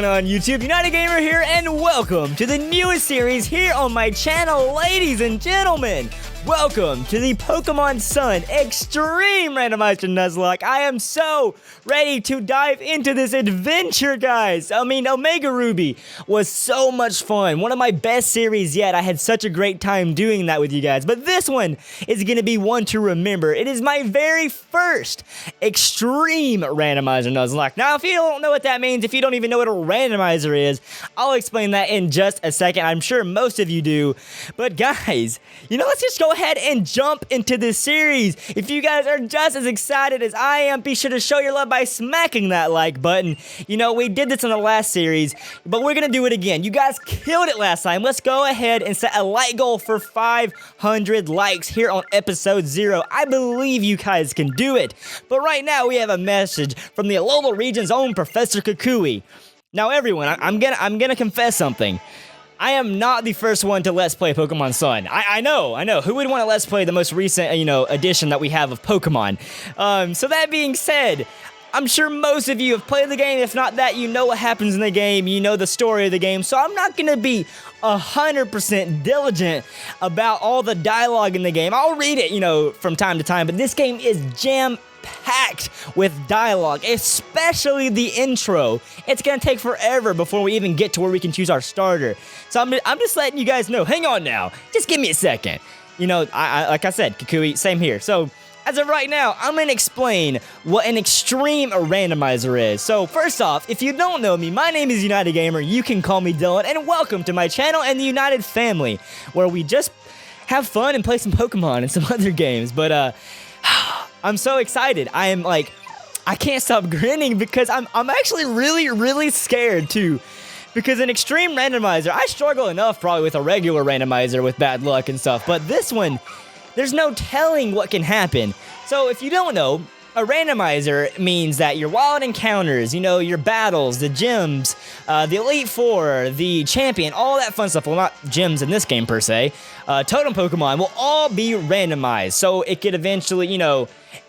going on YouTube? United Gamer here, and welcome to the newest series here on my channel, ladies and gentlemen. Welcome to the Pokemon Sun Extreme Randomizer Nuzlocke. I am so ready to dive into this adventure, guys. I mean, Omega Ruby was so much fun. One of my best series yet. I had such a great time doing that with you guys. But this one is going to be one to remember. It is my very first Extreme Randomizer Nuzlocke. Now, if you don't know what that means, if you don't even know what a randomizer is, I'll explain that in just a second. I'm sure most of you do. But guys, let's just go ahead and jump into this series. If you guys are just as excited as I am, be sure to show your love by smacking that like button. We did this in the last series, but we're gonna do it again. You guys killed it last time. Let's go ahead and set a like goal for 500 likes here on episode 0. I believe you guys can do it. But right now we have a message from the Alola Region's own Professor Kukui. Now everyone, I'm gonna confess something. I am not the first one to Let's Play Pokemon Sun. I know. Who would want to Let's Play the most recent, edition that we have of Pokemon? So that being said, I'm sure most of you have played the game. If not that, you know what happens in the game. You know the story of the game. So I'm not going to be 100% diligent about all the dialogue in the game. I'll read it, from time to time. But this game is jam-packed with dialogue, especially the intro. It's gonna take forever before we even get to where we can choose our starter. So I'm just letting you guys know. Hang on now. Just give me a second. Like I said, Kukui, same here. So as of right now, I'm gonna explain what an extreme randomizer is. So first off, if you don't know me, my name is United Gamer. You can call me Dylan, and welcome to my channel and the United family, where we just have fun and play some Pokemon and some other games. But I'm so excited. I can't stop grinning because I'm actually really scared too. Because an extreme randomizer, I struggle enough probably with a regular randomizer with bad luck and stuff, but this one, there's no telling what can happen. So if you don't know, a randomizer means that your wild encounters, your battles, the gyms, the Elite Four, the champion, all that fun stuff, well, not gyms in this game per se, totem Pokemon will all be randomized. So it could eventually,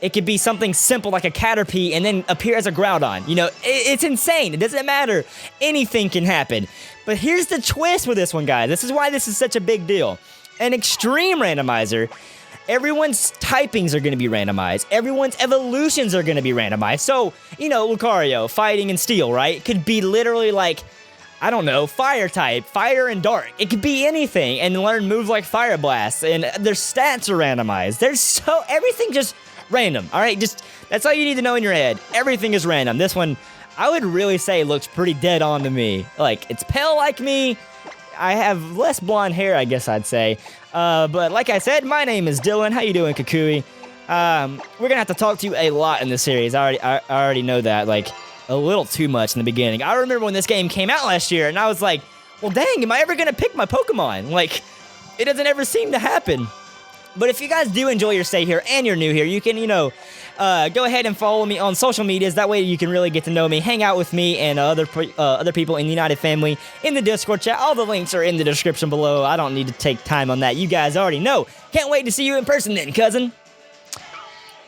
it could be something simple like a Caterpie and then appear as a Groudon. It's insane. It doesn't matter. Anything can happen. But here's the twist with this one, guys. This is why this is such a big deal. An extreme randomizer, everyone's typings are going to be randomized. Everyone's evolutions are going to be randomized. So, Lucario, fighting and steel, right? It could be literally like, I don't know, fire type, fire and dark. It could be anything and learn moves like Fire Blast. And their stats are randomized. Everything just random, all right? That's all you need to know in your head. Everything is random. This one, I would really say looks pretty dead on to me. Like, it's pale like me. I have less blonde hair, I guess I'd say. But like I said, my name is Dylan. How you doing, Kukui? We're gonna have to talk to you a lot in this series. I already know that, like, a little too much in the beginning. I remember when this game came out last year, and I was like, well, dang, am I ever gonna pick my Pokemon? Like, it doesn't ever seem to happen. But if you guys do enjoy your stay here and you're new here, you can, go ahead and follow me on social medias. That way you can really get to know me, hang out with me and other people in the United family in the Discord chat. All the links are in the description below. I don't need to take time on that. You guys already know. Can't wait to see you in person then, cousin.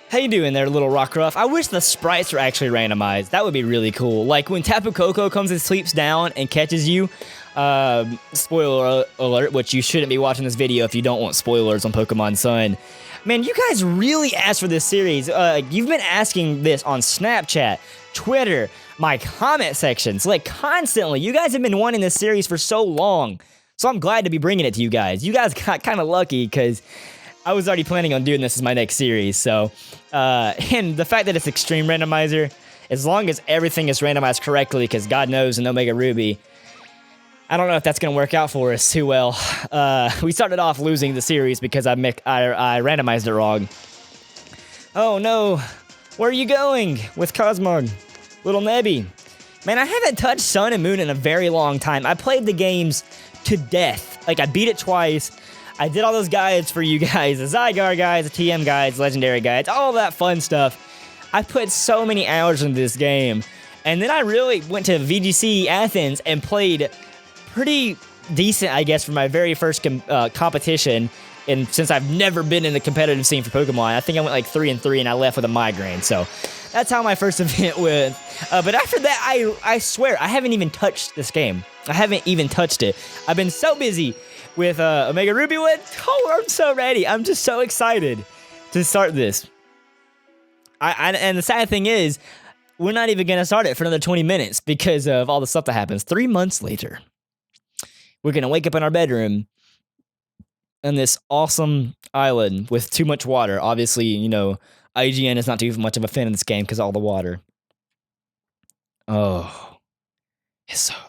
How you doing there, little Rockruff? I wish the sprites were actually randomized. That would be really cool. Like when Tapu Koko comes and sleeps down and catches you. Spoiler alert, which you shouldn't be watching this video if you don't want spoilers on Pokemon Sun. Man, you guys really asked for this series. You've been asking this on Snapchat, Twitter, my comment sections, like constantly. You guys have been wanting this series for so long. So I'm glad to be bringing it to you guys. You guys got kind of lucky because I was already planning on doing this as my next series. So, and the fact that it's Extreme Randomizer, as long as everything is randomized correctly, because God knows in Omega Ruby, I don't know if that's going to work out for us too well. We started off losing the series because I randomized it wrong. Oh no, where are you going with Cosmog? Little Nebby. Man, I haven't touched Sun and Moon in a very long time. I played the games to death. Like, I beat it twice. I did all those guides for you guys, the Zygarde guides, the TM guides, Legendary guides, all that fun stuff. I put so many hours into this game. And then I really went to VGC Athens and played pretty decent, I guess, for my very first competition And since I've never been in the competitive scene for Pokemon, I think I went like 3-3 and I left with a migraine. So that's how my first event went. But after that, I swear, I haven't even touched this game. I haven't even touched it. I've been so busy with Omega Ruby Wood. Oh, I'm so ready. I'm just so excited to start this. And the sad thing is, we're not even going to start it for another 20 minutes because of all the stuff that happens. 3 months later, we're going to wake up in our bedroom on this awesome island with too much water. Obviously, you know, IGN is not too much of a fan of this game because of all the water. Oh,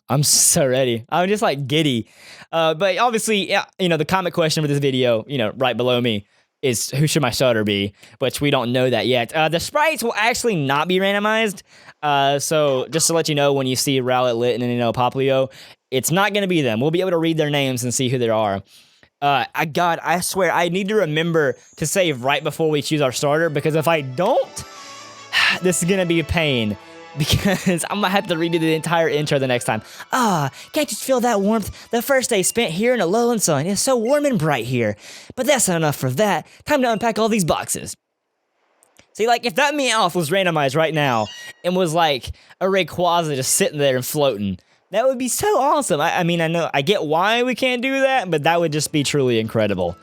I'm so ready. I'm just like giddy. But obviously, yeah, you know, the comment question for this video, you know, right below me is who should my starter be, which we don't know that yet. The sprites will actually not be randomized. So just to let you know, when you see Rowlet, Lit, and, you know, Poplio, it's not going to be them. We'll be able to read their names and see who they are. God, I swear, I need to remember to save right before we choose our starter, because if I don't, this is gonna be a pain, because I'm gonna have to redo the entire intro the next time. Can't you feel that warmth? The first day spent here in a lowland sun is so warm and bright here. But that's not enough for that. Time to unpack all these boxes. See, like, if that Meowth was randomized right now and was like a Rayquaza just sitting there and floating, that would be so awesome. I mean, I know, I get why we can't do that, but that would just be truly incredible.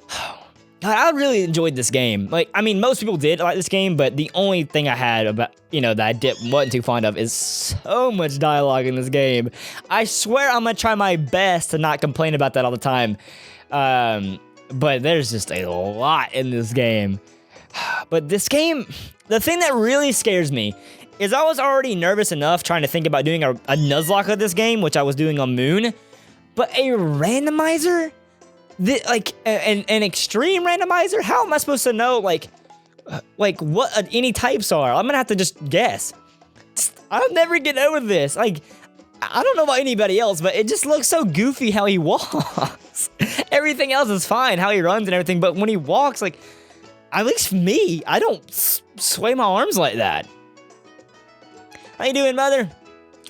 God, I really enjoyed this game. Like, I mean, most people did like this game, but the only thing I had about, you know, that I wasn't too fond of is so much dialogue in this game. I swear I'm gonna try my best to not complain about that all the time. But there's just a lot in this game. But this game, the thing that really scares me is I was already nervous enough trying to think about doing a Nuzlocke of this game, which I was doing on Moon, but a randomizer? Like, an extreme randomizer? How am I supposed to know, like what any types are? I'm gonna have to just guess. I'll never get over this. Like, I don't know about anybody else, but it just looks so goofy how he walks. Everything else is fine, how he runs and everything, but when he walks, like, at least me, I don't sway my arms like that. How you doing, Mother?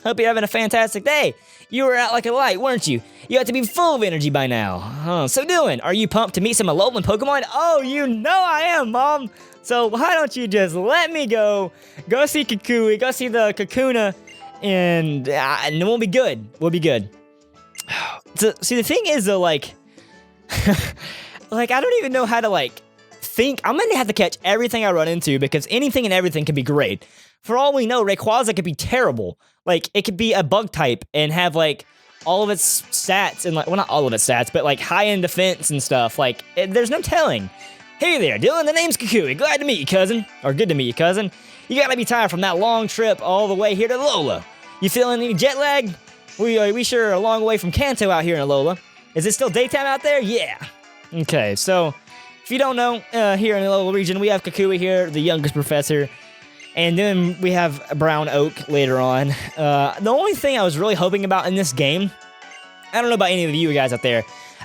Hope you're having a fantastic day. You were out like a light, weren't you? You have to be full of energy by now. So doing, are you pumped to meet some Alolan Pokemon? Oh, you know I am, Mom. So why don't you just let me go see Kukui, go see the Kakuna, and we'll be good. We'll be good. So, see, the thing is, though, like, like, I don't even know how to, like, think. I'm gonna have to catch everything I run into, because anything and everything can be great. For all we know, Rayquaza could be terrible. Like, it could be a bug type and have, like, all of its stats, and, like, well, not all of its stats, but, like, high-end defense and stuff. Like, there's no telling. Hey there, Dylan, the name's Kukui. Glad to meet you, cousin. Or good to meet you, cousin. You gotta be tired from that long trip all the way here to Alola. You feeling any jet lag? We sure are a long way from Kanto out here in Alola. Is it still daytime out there? Yeah. Okay, so, if you don't know, here in the Alola region, we have Kukui here, the youngest professor. And then we have Brown Oak later on. The only thing I was really hoping about in this game, I don't know about any of you guys out there,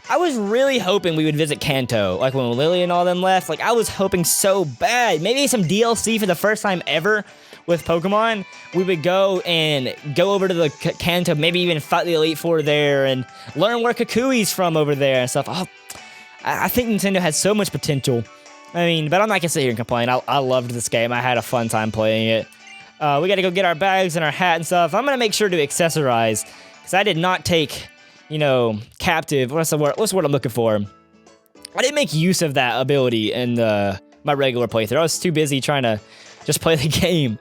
I was really hoping we would visit Kanto, like when Lily and all them left. Like, I was hoping so bad. Maybe some DLC for the first time ever with Pokemon. We would go over to the Kanto, maybe even fight the Elite Four there and learn where Kukui's from over there and stuff. Oh, I think Nintendo has so much potential. I mean, but I'm not gonna sit here and complain. I loved this game. I had a fun time playing it. We gotta go get our bags and our hat and stuff. I'm gonna make sure to accessorize, because I did not take, you know, captive. What's the word I'm looking for? I didn't make use of that ability in my regular playthrough. I was too busy trying to just play the game.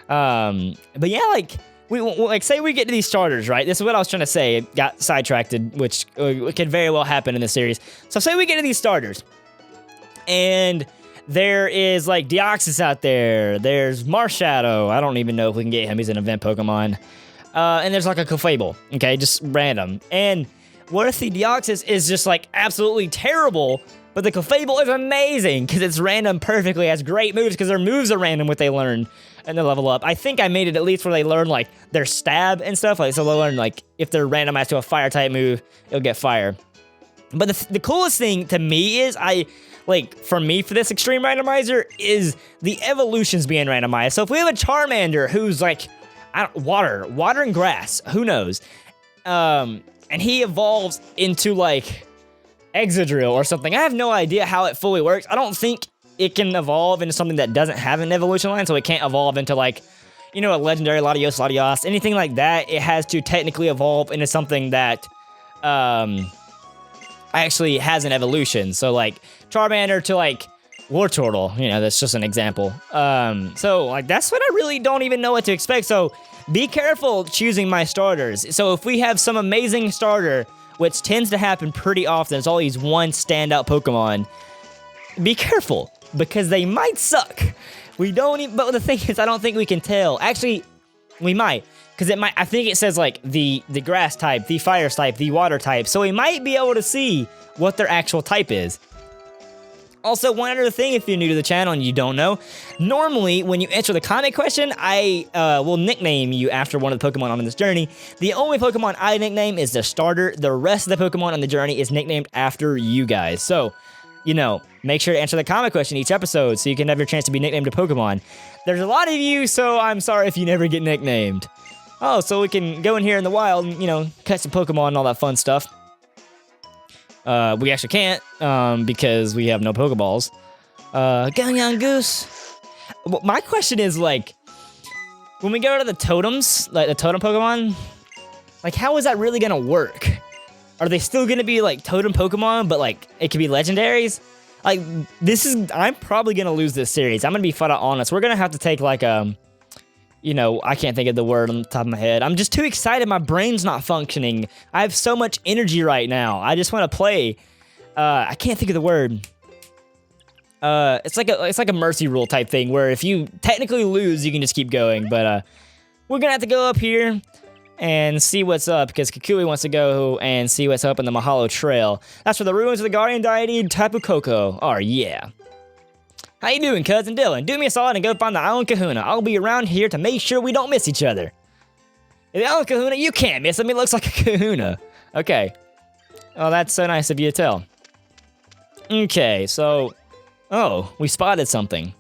But yeah, like, say we get to these starters, right? This is what I was trying to say. It got sidetracked, which could very well happen in this series. So say we get to these starters, and there is, like, Deoxys out there. There's Marshadow. I don't even know if we can get him. He's an event Pokemon. And there's, like, a Clefable. Okay, just random. And what if the Deoxys is just, like, absolutely terrible, but the Clefable is amazing because it's random perfectly, has great moves, because their moves are random what they learn and they level up. I think I made it at least where they learn, like, their stab and stuff. Like, so they learn, like, if they're randomized to a fire-type move, it'll get fire. But the coolest thing to me is, for me, for this extreme randomizer, is the evolutions being randomized. So if we have a Charmander who's, like, water and grass, who knows? And he evolves into, like, Exadrill or something. I have no idea how it fully works. I don't think it can evolve into something that doesn't have an evolution line, so it can't evolve into, like, you know, a legendary Latios, anything like that. It has to technically evolve into something that actually has an evolution. So, like, Charmander to, like, Wartortle, you know, that's just an example. So, like, that's what I really don't even know what to expect. So, be careful choosing my starters. So, if we have some amazing starter, which tends to happen pretty often, it's always one standout Pokemon, be careful, because they might suck. We don't even, but the thing is, I don't think we can tell. Actually, we might, because it might, I think it says, like, the grass type, the fire type, the water type, so we might be able to see what their actual type is. Also, one other thing, if you're new to the channel and you don't know, normally when you answer the comment question, I will nickname you after one of the Pokemon on this journey. The only Pokemon I nickname is the starter. The rest of the Pokemon on the journey is nicknamed after you guys. So, you know, make sure to answer the comment question each episode so you can have your chance to be nicknamed a Pokemon. There's a lot of you, so I'm sorry if you never get nicknamed. Oh, so we can go in here in the wild and, you know, catch some Pokemon and all that fun stuff. We actually can't, because we have no Pokeballs. Ganyan Goose. Well, my question is, like, when we go to the totems, like the totem Pokemon, like, how is that really gonna work? Are they still gonna be, like, totem Pokemon, but, like, it could be legendaries? Like, I'm probably gonna lose this series. I'm gonna be flat out honest. We're gonna have to take, like, you know, I can't think of the word on the top of my head. I'm just too excited. My brain's not functioning. I have so much energy right now. I just want to play. I can't think of the word. It's like a mercy rule type thing where if you technically lose, you can just keep going. But we're gonna have to go up here and see what's up because Kukui wants to go and see what's up in the Mahalo Trail. That's for the ruins of the guardian deity Tapu Koko. Oh yeah. How you doing, Cousin Dylan? Do me a solid and go find the Island Kahuna. I'll be around here to make sure we don't miss each other. The Island Kahuna, you can't miss him. He looks like a kahuna. Okay. Oh, that's so nice of you to tell. Okay, so... Oh, we spotted something.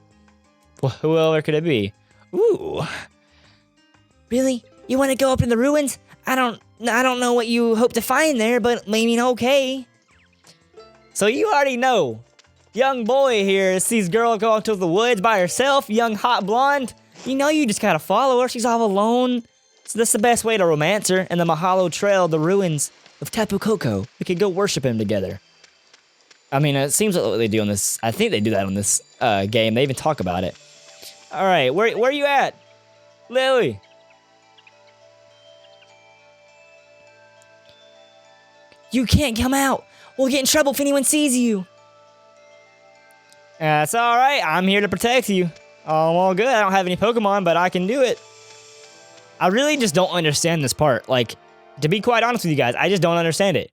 Well, whoever could it be? Ooh. Really? You want to go up in the ruins? I don't know what you hope to find there, but I mean, okay. So you already know. Young boy here sees girl go out to the woods by herself, young hot blonde. You know you just gotta follow her, she's all alone. So that's the best way to romance her. And the Mahalo Trail, the ruins of Tapu Koko. We could go worship him together. I mean, it seems like what they do on this. I think they do that on this game. They even talk about it. All right, where are you at? Lily. You can't come out. We'll get in trouble if anyone sees you. That's all right. I'm here to protect you. I'm all good. I don't have any Pokemon, but I can do it. I really just don't understand this part. Like, to be quite honest with you guys, I just don't understand it.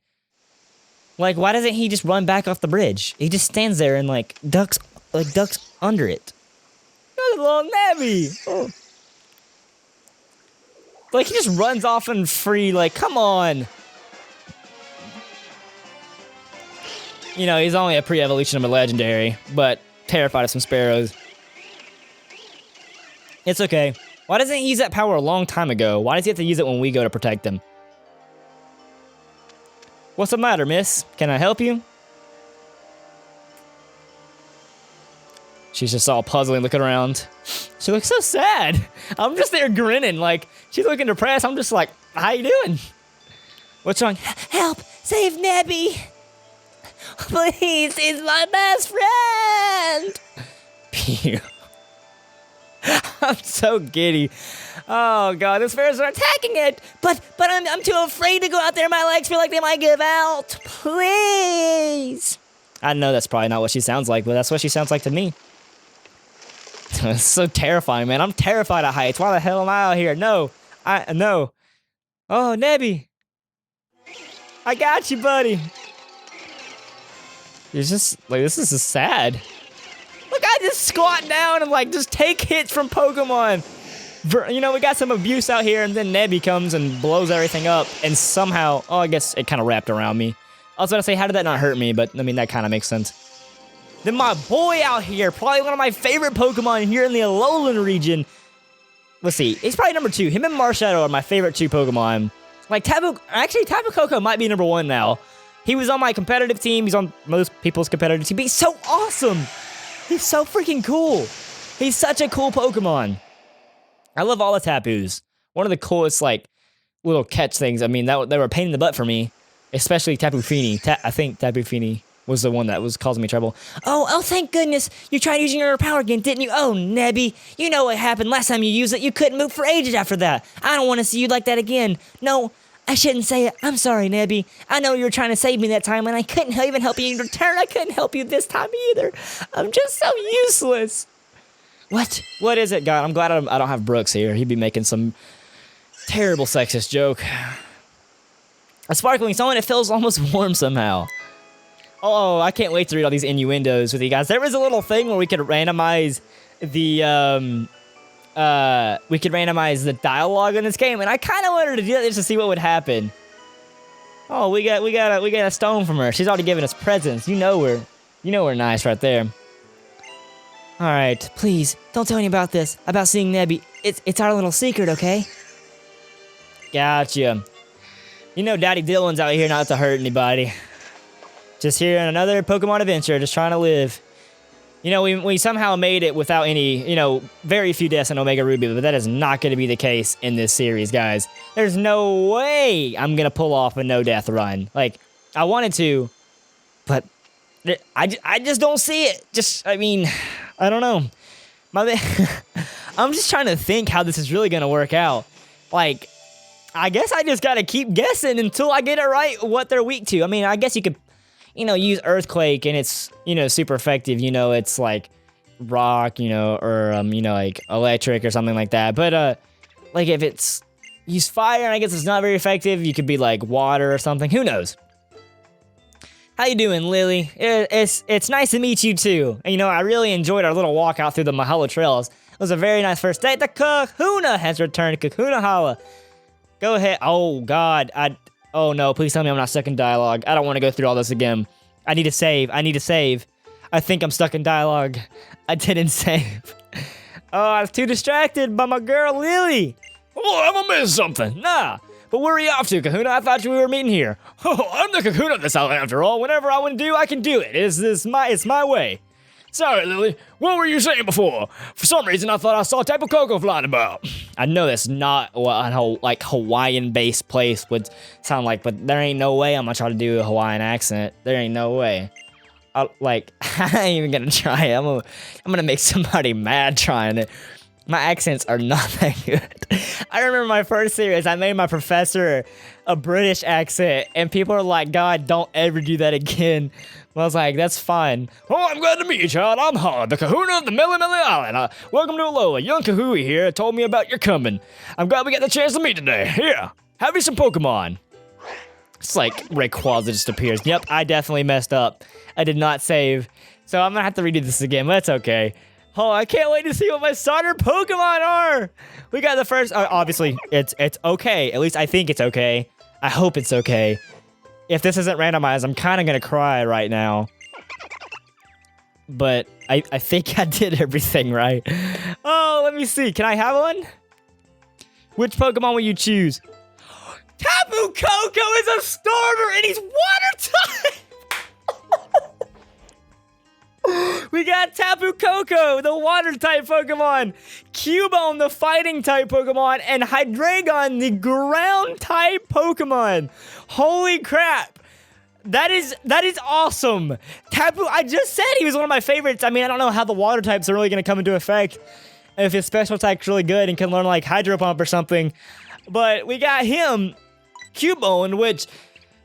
Like, why doesn't he just run back off the bridge? He just stands there and, like, ducks under it. Look at little Nebby. Oh. Like, he just runs off and free. Like, come on. You know, he's only a pre-evolution of a legendary, but terrified of some sparrows. It's okay. Why doesn't he use that power a long time ago? Why does he have to use it when we go to protect him? What's the matter, miss? Can I help you? She's just all puzzling, looking around. She looks so sad. I'm just there grinning, like, she's looking depressed. I'm just like, how you doing? What's wrong? Help! Save Nebby! Please, he's my best friend! Pew. I'm so giddy. Oh god, the sparrows are attacking it! But I'm too afraid to go out there. My legs feel like they might give out. Please! I know that's probably not what she sounds like, but that's what she sounds like to me. It's so terrifying, man. I'm terrified of heights. Why the hell am I out here? No. No. Oh, Nebby. I got you, buddy. It's just, like, this is just sad. Look, I just squat down and, like, just take hits from Pokemon. You know, we got some abuse out here, and then Nebby comes and blows everything up, and somehow, oh, I guess it kind of wrapped around me. I was gonna say, how did that not hurt me? But, I mean, that kind of makes sense. Then my boy out here, probably one of my favorite Pokemon here in the Alolan region. Let's see, he's probably number 2. Him and Marshadow are my favorite 2 Pokemon. Like, Tapu Koko might be number 1 now. He was on my competitive team. He's on most people's competitive team. But he's so awesome. He's so freaking cool. He's such a cool Pokemon. I love all the Tapus. One of the coolest, like, little catch things. I mean, they were a pain in the butt for me, especially Tapu Fini. I think Tapu Fini was the one that was causing me trouble. Oh, thank goodness. You tried using your power again, didn't you? Oh, Nebby. You know what happened last time you used it. You couldn't move for ages after that. I don't want to see you like that again. No, I shouldn't say it. I'm sorry, Nebby. I know you were trying to save me that time, and I couldn't even help you in return. I couldn't help you this time either. I'm just so useless. What? What is it, God? I'm glad I don't have Brooks here. He'd be making some terrible sexist joke. A sparkling stone, it feels almost warm somehow. Oh, I can't wait to read all these innuendos with you guys. There was a little thing where we could randomize the dialogue in this game, and I kind of wanted to do that just to see what would happen. Oh, we got a stone from her. She's already given us presents. You know we're nice right there. All right, please don't tell anybody about seeing Nebby. It's our little secret, okay? Gotcha. You know Daddy Dylan's out here not to hurt anybody. Just here in another Pokemon adventure, just trying to live. You know, we somehow made it without any, very few deaths in Omega Ruby, but that is not going to be the case in this series, guys. There's no way I'm going to pull off a no-death run. Like, I wanted to, but I just don't see it. I don't know. I'm just trying to think how this is really going to work out. Like, I guess I just got to keep guessing until I get it right what they're weak to. I mean, I guess you could, use Earthquake and it's, super effective. It's like rock, or, like electric or something like that. But, like if it's use fire and I guess it's not very effective, you could be like water or something. Who knows? How you doing, Lily? It's nice to meet you too. And, I really enjoyed our little walk out through the Mahalo Trails. It was a very nice first date. The Kahuna has returned. Kahuna Hala. Go ahead. Oh, God. Oh, no. Please tell me I'm not stuck in dialogue. I don't want to go through all this again. I need to save. I think I'm stuck in dialogue. I didn't save. Oh, I was too distracted by my girl, Lily. Oh, I'm gonna miss something. Nah. But where are you off to, Kahuna? I thought we were meeting here. Oh, I'm the Kahuna of this island after all. Whenever I want to do, I can do it. It's my way. Sorry, Lily. What were you saying before? For some reason, I thought I saw Tapu Koko flying about. I know that's not what a whole, Hawaiian-based place would sound like, but there ain't no way I'm gonna try to do a Hawaiian accent. There ain't no way. I ain't even gonna try it. I'm gonna make somebody mad trying it. My accents are not that good. I remember my first series, I made my professor a British accent, and people are like, God, don't ever do that again. I was like, that's fine. Oh, I'm glad to meet you, child. I'm Hod, the Kahuna of the Mele Mele Island. Welcome to Alola. Young Kahui here told me about your coming. I'm glad we got the chance to meet today. Here, have you some Pokemon. It's like Rayquaza just appears. Yep, I definitely messed up. I did not save. So I'm going to have to redo this again, but that's okay. Oh, I can't wait to see what my starter Pokemon are. We got the first, obviously, it's okay. At least I think it's okay. I hope it's okay. If this isn't randomized, I'm kind of going to cry right now. But I think I did everything right. Oh, let me see. Can I have one? Which Pokemon will you choose? Tapu Koko is a starter and he's water type. We got Tapu Koko, the water type Pokemon, Cubone, the fighting type Pokemon, and Hydreigon, the ground type Pokemon. Holy crap. That is awesome. Tapu, I just said he was one of my favorites. I mean, I don't know how the water types are really going to come into effect if his special attack's really good and can learn like Hydro Pump or something. But we got him, Cubone, which,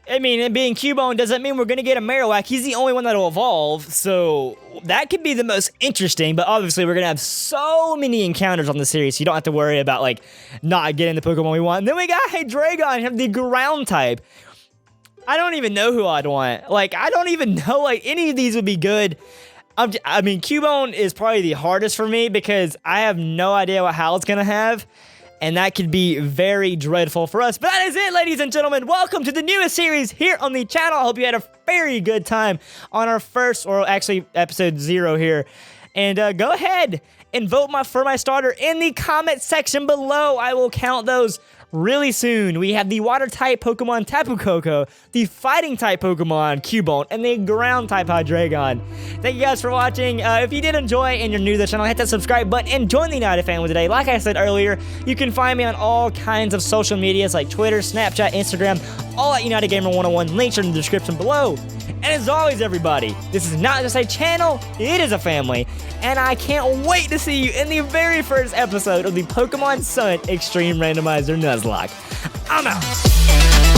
I mean, and being Cubone doesn't mean we're going to get a Marowak. He's the only one that'll evolve, so that could be the most interesting, but obviously we're going to have so many encounters on the series, so you don't have to worry about, like, not getting the Pokemon we want. And then we got Hydreigon, the ground type. I don't even know who I'd want. Like, I don't even know, like, any of these would be good. I mean, Cubone is probably the hardest for me because I have no idea what Hal's going to have. And that could be very dreadful for us. But that is it, ladies and gentlemen. Welcome to the newest series here on the channel. I hope you had a very good time on our first, or actually episode 0 here. And go ahead and vote for my starter in the comment section below. I will count those really soon. We have the water-type Pokemon Tapu Koko, the fighting-type Pokemon Cubone, and the ground-type Hydreigon. Thank you guys for watching. If you did enjoy and you're new to the channel, hit that subscribe button and join the United family today. Like I said earlier, you can find me on all kinds of social medias like Twitter, Snapchat, Instagram, all at United Gamer 101. Links are in the description below. And as always, everybody, this is not just a channel, it is a family. And I can't wait to see you in the very first episode of the Pokemon Sun Extreme Randomizer Nuzlocke. I'm out.